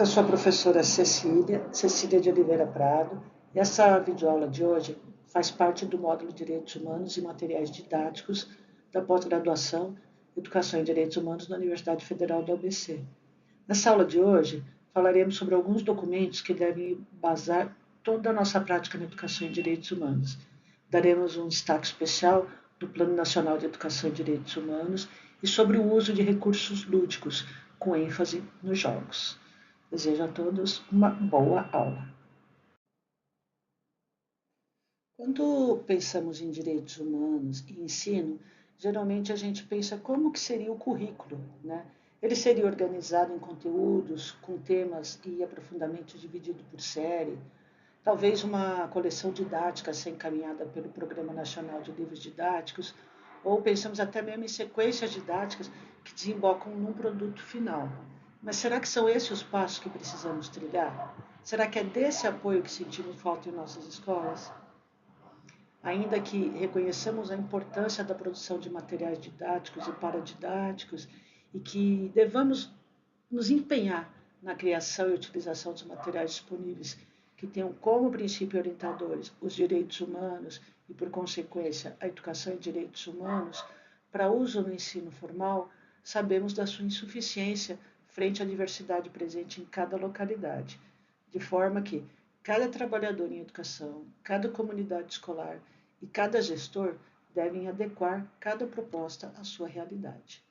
Eu sou a professora Cecília de Oliveira Prado, e essa videoaula de hoje faz parte do módulo Direitos Humanos e Materiais Didáticos da pós-graduação Educação em Direitos Humanos na Universidade Federal do ABC. Nessa aula de hoje, falaremos sobre alguns documentos que devem embasar toda a nossa prática na educação em direitos humanos. Daremos um destaque especial do Plano Nacional de Educação em Direitos Humanos e sobre o uso de recursos lúdicos, com ênfase nos jogos. Desejo a todos uma boa aula. Quando pensamos em direitos humanos e ensino, geralmente a gente pensa como que seria o currículo, né? Ele seria organizado em conteúdos, com temas e aprofundamento dividido por série, talvez uma coleção didática a ser encaminhada pelo Programa Nacional de Livros Didáticos, ou pensamos até mesmo em sequências didáticas que desembocam num produto final. Mas será que são esses os passos que precisamos trilhar? Será que é desse apoio que sentimos falta em nossas escolas? Ainda que reconheçamos a importância da produção de materiais didáticos e paradidáticos e que devamos nos empenhar na criação e utilização dos materiais disponíveis que tenham como princípio orientadores os direitos humanos e, por consequência, a educação em direitos humanos, para uso no ensino formal, sabemos da sua insuficiência frente à diversidade presente em cada localidade, de forma que cada trabalhador em educação, cada comunidade escolar e cada gestor devem adequar cada proposta à sua realidade.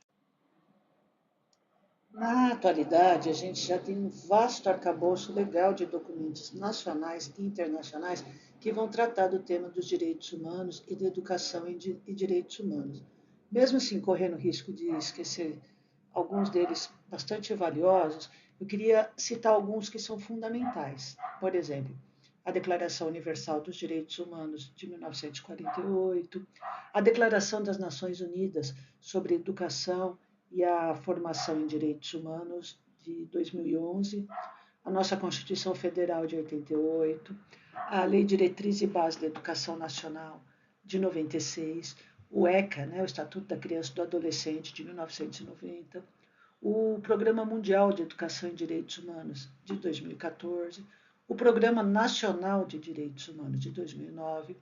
Na atualidade, a gente já tem um vasto arcabouço legal de documentos nacionais e internacionais que vão tratar do tema dos direitos humanos e da educação e direitos humanos. Mesmo assim, correndo o risco de esquecer alguns deles bastante valiosos, eu queria citar alguns que são fundamentais. Por exemplo, a Declaração Universal dos Direitos Humanos de 1948, a Declaração das Nações Unidas sobre Educação e a Formação em Direitos Humanos de 2011, a nossa Constituição Federal de 88, a Lei Diretriz e Base da Educação Nacional de 96, o ECA, né, o Estatuto da Criança e do Adolescente de 1990, o Programa Mundial de Educação em Direitos Humanos de 2014, o Programa Nacional de Direitos Humanos de 2009,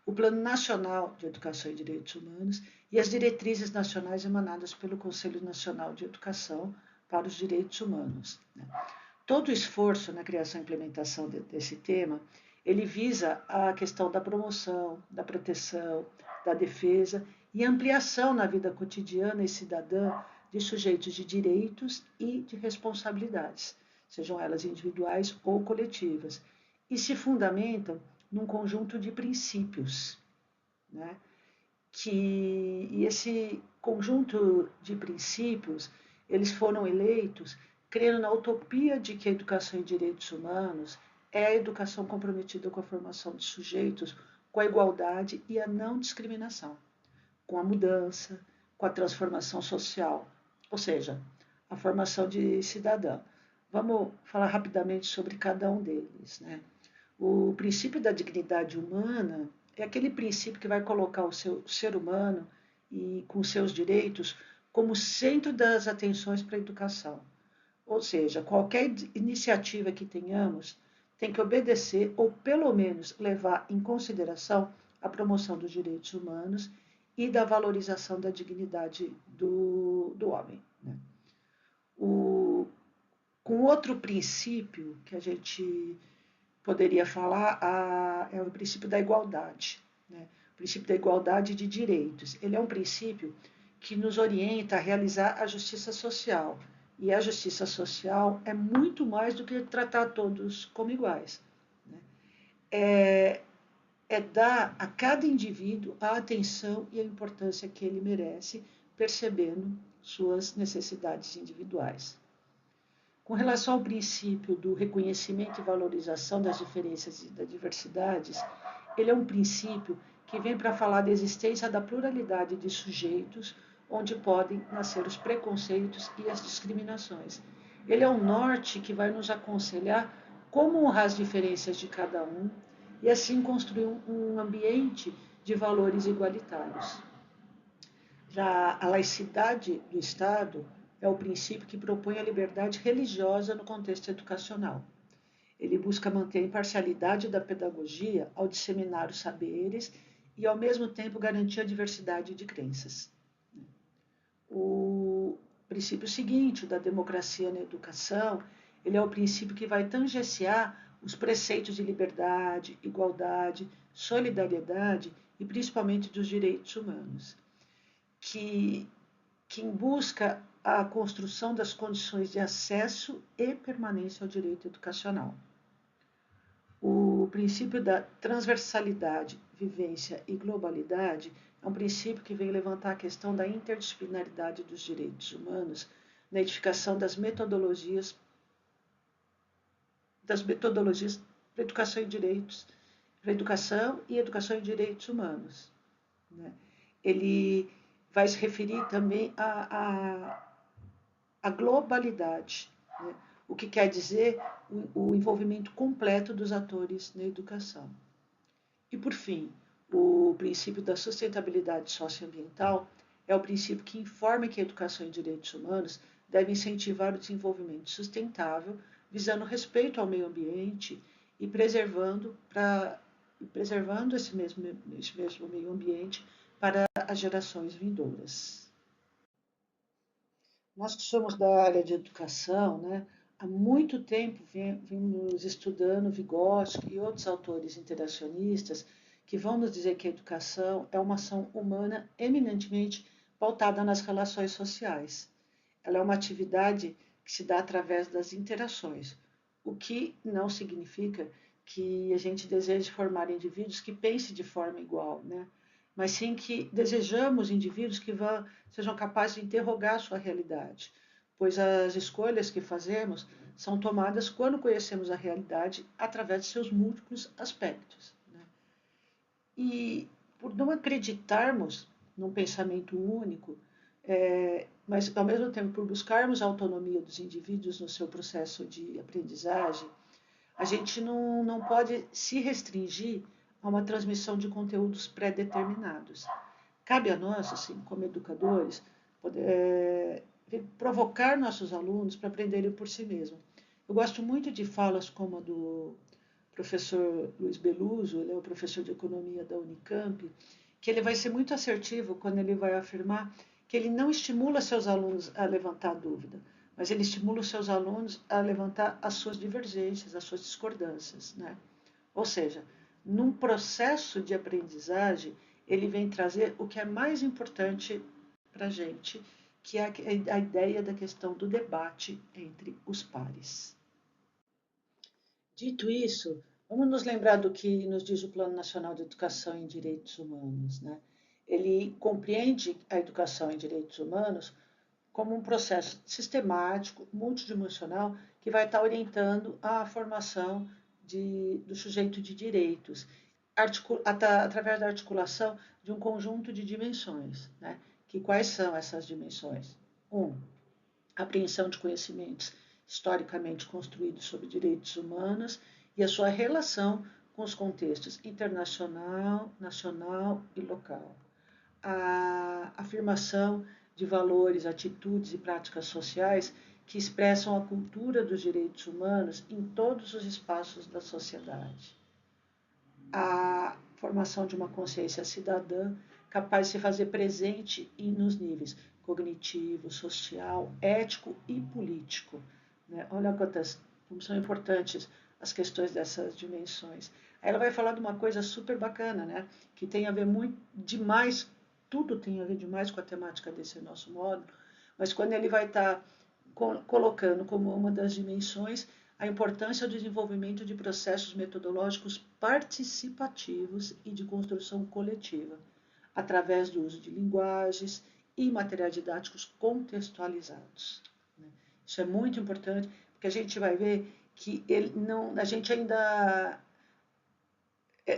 o Plano Nacional de Educação e Direitos Humanos e as diretrizes nacionais emanadas pelo Conselho Nacional de Educação para os Direitos Humanos. Todo o esforço na criação e implementação desse tema, ele visa a questão da promoção, da proteção, da defesa e ampliação na vida cotidiana e cidadã de sujeitos de direitos e de responsabilidades, sejam elas individuais ou coletivas, e se fundamentam num conjunto de princípios, né? E esse conjunto de princípios, eles foram eleitos crendo na utopia de que a educação em direitos humanos é a educação comprometida com a formação de sujeitos com a igualdade e a não discriminação, com a mudança, com a transformação social, ou seja, a formação de cidadão. Vamos falar rapidamente sobre cada um deles, né? O princípio da dignidade humana é aquele princípio que vai colocar o ser humano e com seus direitos como centro das atenções para a educação. Ou seja, qualquer iniciativa que tenhamos tem que obedecer ou pelo menos levar em consideração a promoção dos direitos humanos e da valorização da dignidade do homem. Né? Com outro princípio que a gente poderia falar é o princípio da igualdade. Né? O princípio da igualdade de direitos. Ele é um princípio que nos orienta a realizar a justiça social. E a justiça social é muito mais do que tratar todos como iguais. Né? É dar a cada indivíduo a atenção e a importância que ele merece, percebendo suas necessidades individuais. Com relação ao princípio do reconhecimento e valorização das diferenças e das diversidades, ele é um princípio que vem para falar da existência da pluralidade de sujeitos, onde podem nascer os preconceitos e as discriminações. Ele é um norte que vai nos aconselhar como honrar as diferenças de cada um e assim construir um ambiente de valores igualitários. Já a laicidade do Estado é o princípio que propõe a liberdade religiosa no contexto educacional. Ele busca manter a imparcialidade da pedagogia ao disseminar os saberes e, ao mesmo tempo, garantir a diversidade de crenças. O princípio seguinte, o da democracia na educação, ele é o princípio que vai tangenciar os preceitos de liberdade, igualdade, solidariedade e principalmente dos direitos humanos, que busca a construção das condições de acesso e permanência ao direito educacional. O princípio da transversalidade, vivência e globalidade é um princípio que vem levantar a questão da interdisciplinaridade dos direitos humanos na edificação das metodologias para educação e direitos, para educação e educação e direitos humanos. Né? Ele vai se referir também à globalidade, né? O que quer dizer o envolvimento completo dos atores na educação. E, por fim, o princípio da sustentabilidade socioambiental é o princípio que informa que a educação e direitos humanos deve incentivar o desenvolvimento sustentável, visando o respeito ao meio ambiente e preservando esse mesmo meio ambiente para as gerações vindouras. Nós que somos da área de educação, né, há muito tempo vimos estudando Vygotsky e outros autores interacionistas que vão nos dizer que a educação é uma ação humana eminentemente pautada nas relações sociais. Ela é uma atividade que se dá através das interações, o que não significa que a gente deseje formar indivíduos que pensem de forma igual, né? Mas sim que desejamos indivíduos que sejam capazes de interrogar a sua realidade, pois as escolhas que fazemos são tomadas quando conhecemos a realidade através de seus múltiplos aspectos. Né? E por não acreditarmos num pensamento único, mas ao mesmo tempo por buscarmos a autonomia dos indivíduos no seu processo de aprendizagem, a gente não pode se restringir a uma transmissão de conteúdos pré-determinados. Cabe a nós, assim, como educadores, provocar nossos alunos para aprenderem por si mesmos. Eu gosto muito de falas como a do professor Luiz Beluso, ele é o professor de economia da Unicamp, que ele vai ser muito assertivo quando ele vai afirmar que ele não estimula seus alunos a levantar dúvida, mas ele estimula os seus alunos a levantar as suas divergências, as suas discordâncias, né? Ou seja, num processo de aprendizagem, ele vem trazer o que é mais importante para a gente, que é a ideia da questão do debate entre os pares. Dito isso, vamos nos lembrar do que nos diz o Plano Nacional de Educação em Direitos Humanos, né? Ele compreende a educação em direitos humanos como um processo sistemático, multidimensional, que vai estar orientando a formação do sujeito de direitos, através da articulação de um conjunto de dimensões. Né? Que quais são essas dimensões? A apreensão de conhecimentos historicamente construídos sobre direitos humanos e a sua relação com os contextos internacional, nacional e local. A afirmação de valores, atitudes e práticas sociais que expressam a cultura dos direitos humanos em todos os espaços da sociedade. A formação de uma consciência cidadã capaz de se fazer presente nos níveis cognitivo, social, ético e político. Né? Olha como são importantes as questões dessas dimensões. Aí ela vai falar de uma coisa super bacana, né? Que tem a ver muito demais, tudo tem a ver demais com a temática desse nosso módulo, mas quando ele vai estar colocando como uma das dimensões a importância do desenvolvimento de processos metodológicos participativos e de construção coletiva, através do uso de linguagens e materiais didáticos contextualizados. Isso é muito importante, porque a gente vai ver que a gente ainda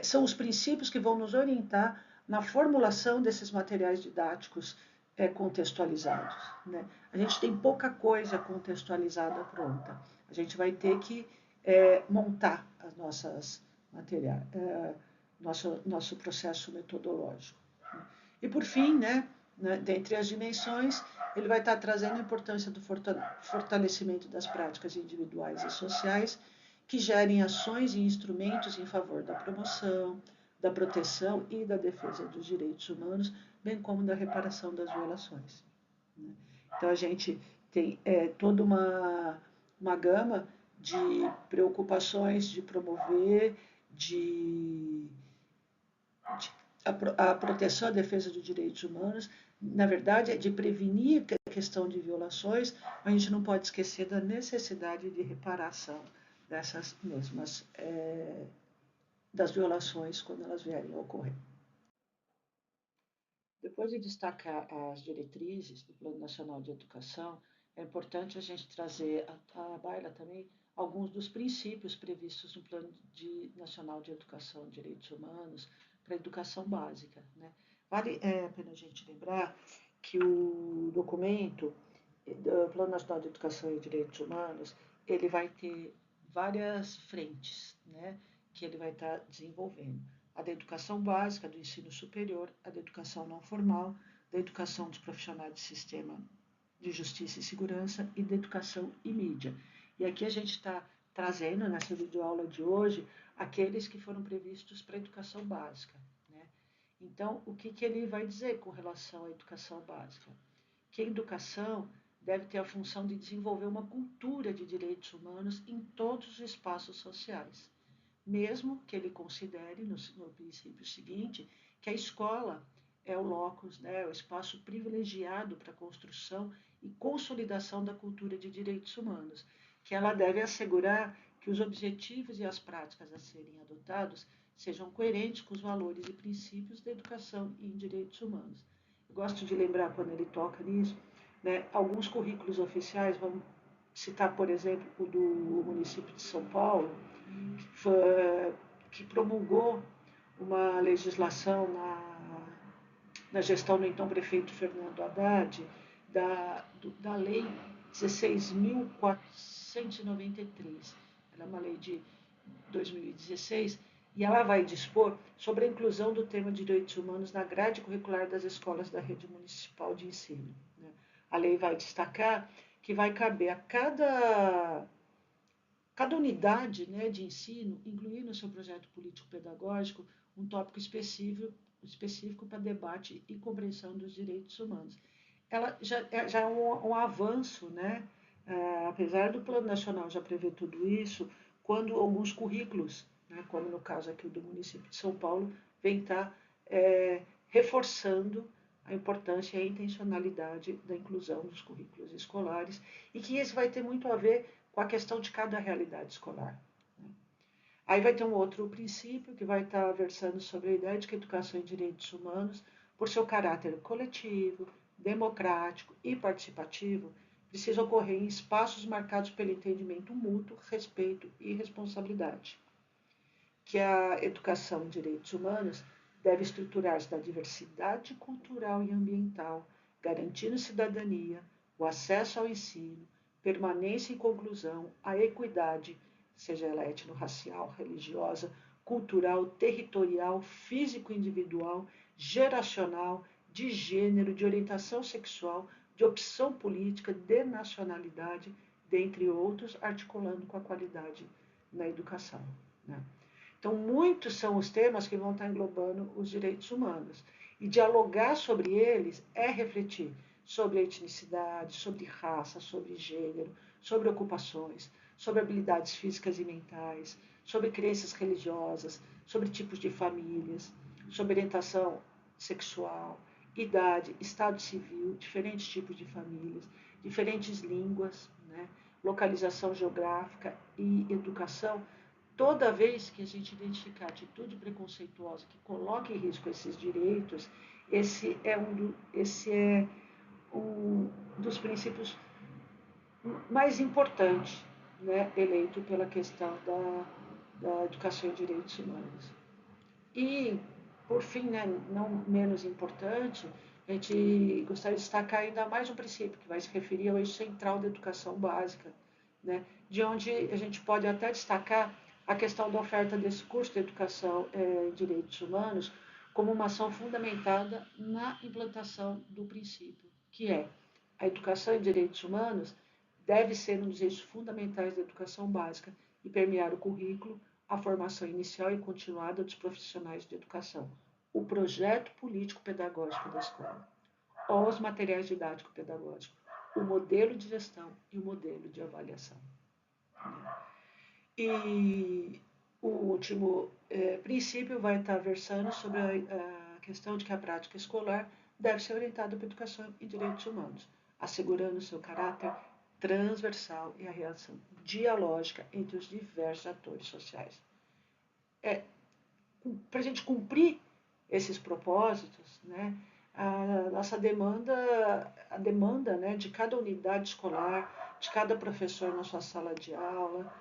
são os princípios que vão nos orientar na formulação desses materiais didáticos contextualizados. Né? A gente tem pouca coisa contextualizada pronta. A gente vai ter que montar as nossas materiais, nosso processo metodológico. E por fim, né, né? Dentre as dimensões, ele vai estar trazendo a importância do fortalecimento das práticas individuais e sociais que gerem ações e instrumentos em favor da promoção, da proteção e da defesa dos direitos humanos, bem como da reparação das violações, né? Então, a gente tem toda uma gama de preocupações de promover, de a proteção, a defesa dos direitos humanos, na verdade, é de prevenir a questão de violações, mas a gente não pode esquecer da necessidade de reparação dessas mesmas, das violações quando elas vierem a ocorrer. Depois de destacar as diretrizes do Plano Nacional de Educação, é importante a gente trazer à baila também alguns dos princípios previstos no Plano Nacional de Educação e Direitos Humanos para a educação básica, né? Vale a pena a gente lembrar que o documento do Plano Nacional de Educação e Direitos Humanos, ele vai ter várias frentes, né, que ele vai estar desenvolvendo. A da educação básica, do ensino superior, a da educação não formal, da educação dos profissionais do sistema de justiça e segurança e da educação e mídia. E aqui a gente está trazendo, nessa videoaula de hoje, aqueles que foram previstos para a educação básica, né? Então, o que ele vai dizer com relação à educação básica? Que a educação deve ter a função de desenvolver uma cultura de direitos humanos em todos os espaços sociais, mesmo que ele considere, no princípio seguinte, que a escola é o locus, né, o espaço privilegiado para a construção e consolidação da cultura de direitos humanos, que ela deve assegurar que os objetivos e as práticas a serem adotados sejam coerentes com os valores e princípios da educação e em direitos humanos. Eu gosto de lembrar, quando ele toca nisso, né, alguns currículos oficiais, vamos citar, por exemplo, o do município de São Paulo, que promulgou uma legislação na gestão do então prefeito Fernando Haddad, da lei 16.493. Ela é uma lei de 2016 e ela vai dispor sobre a inclusão do tema de direitos humanos na grade curricular das escolas da rede municipal de ensino, né? A lei vai destacar que vai caber a cada unidade, né, de ensino incluir no seu projeto político-pedagógico um tópico específico para debate e compreensão dos direitos humanos. Ela já é um avanço, né? Apesar do Plano Nacional já prever tudo isso, quando alguns currículos, né, como no caso aqui do município de São Paulo, vem estar reforçando a importância e a intencionalidade da inclusão dos currículos escolares, e que isso vai ter muito a ver com a questão de cada realidade escolar, né? Aí vai ter um outro princípio que vai estar versando sobre a ideia de que a educação e direitos humanos, por seu caráter coletivo, democrático e participativo, precisa ocorrer em espaços marcados pelo entendimento mútuo, respeito e responsabilidade. Que a educação em direitos humanos deve estruturar-se na diversidade cultural e ambiental, garantindo cidadania, o acesso ao ensino, permanência e conclusão, a equidade, seja ela étnico-racial, religiosa, cultural, territorial, físico-individual, geracional, de gênero, de orientação sexual, de opção política, de nacionalidade, dentre outros, articulando com a qualidade na educação, né? Então, muitos são os temas que vão estar englobando os direitos humanos. E dialogar sobre eles é refletir sobre a etnicidade, sobre raça, sobre gênero, sobre ocupações, sobre habilidades físicas e mentais, sobre crenças religiosas, sobre tipos de famílias, sobre orientação sexual, idade, estado civil, diferentes tipos de famílias, diferentes línguas, né, localização geográfica e educação. Toda vez que a gente identificar atitude preconceituosa que coloca em risco esses direitos, esse é um dos princípios mais importantes, né, eleito pela questão da educação e direitos humanos. E, por fim, né, não menos importante, a gente gostaria de destacar ainda mais um princípio que vai se referir ao eixo central da educação básica, né, de onde a gente pode até destacar a questão da oferta desse curso de educação e direitos humanos como uma ação fundamentada na implantação do princípio, que é a educação em direitos humanos deve ser um dos eixos fundamentais da educação básica e permear o currículo, a formação inicial e continuada dos profissionais de educação, o projeto político-pedagógico da escola, os materiais didático-pedagógicos, o modelo de gestão e o modelo de avaliação. E o último princípio vai estar versando sobre a questão de que a prática escolar deve ser orientada para a educação e direitos humanos, assegurando seu caráter transversal e a relação dialógica entre os diversos atores sociais. Para a gente cumprir esses propósitos, né, a demanda, né, de cada unidade escolar, de cada professor na sua sala de aula,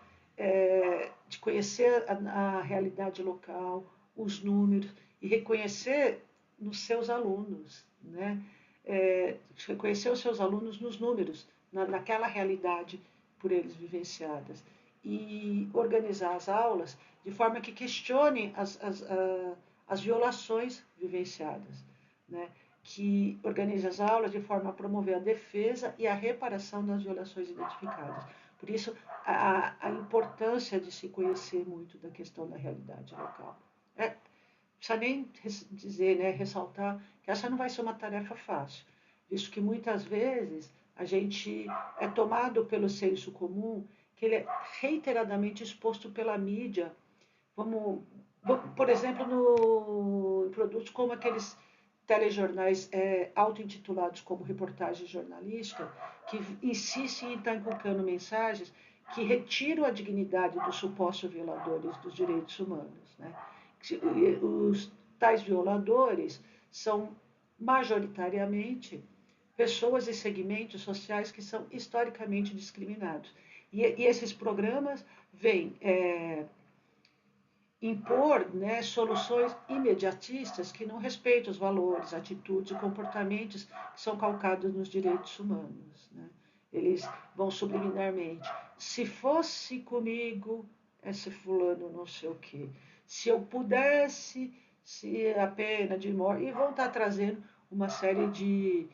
de conhecer a realidade local, os números, e reconhecer nos seus alunos, né? Reconhecer os seus alunos nos números, naquela realidade por eles vivenciadas. E organizar as aulas de forma que questione as violações vivenciadas, né? Que organize as aulas de forma a promover a defesa e a reparação das violações identificadas. Por isso, a importância de se conhecer muito da questão da realidade local. Não precisa nem dizer, né, ressaltar que essa não vai ser uma tarefa fácil, visto que muitas vezes a gente é tomado pelo senso comum, que ele é reiteradamente exposto pela mídia. Vamos, por exemplo, em produtos como aqueles telejornais auto-intitulados como reportagem jornalística, que insistem em estar inculcando mensagens que retiram a dignidade dos supostos violadores dos direitos humanos. Né? Os tais violadores são majoritariamente pessoas e segmentos sociais que são historicamente discriminados. E esses programas vêm impor, né, soluções imediatistas que não respeitam os valores, atitudes e comportamentos que são calcados nos direitos humanos. Né? Eles vão subliminarmente. Se fosse comigo, esse fulano não sei o quê. Se eu pudesse, se a pena de morte. E vão estar trazendo uma série de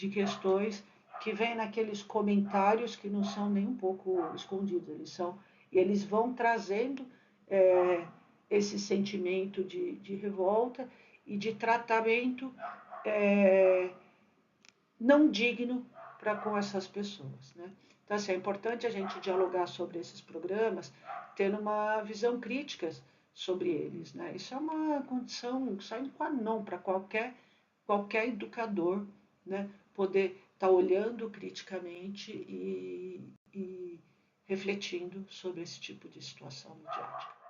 questões que vêm naqueles comentários que não são nem um pouco escondidos. Eles vão trazendo esse sentimento de revolta e de tratamento não digno para com essas pessoas. Né? Então, assim, é importante a gente dialogar sobre esses programas, tendo uma visão crítica sobre eles. Né? Isso é uma condição, isso é um qua non para qualquer educador, né? Poder estar olhando criticamente e refletindo sobre esse tipo de situação no dia a dia.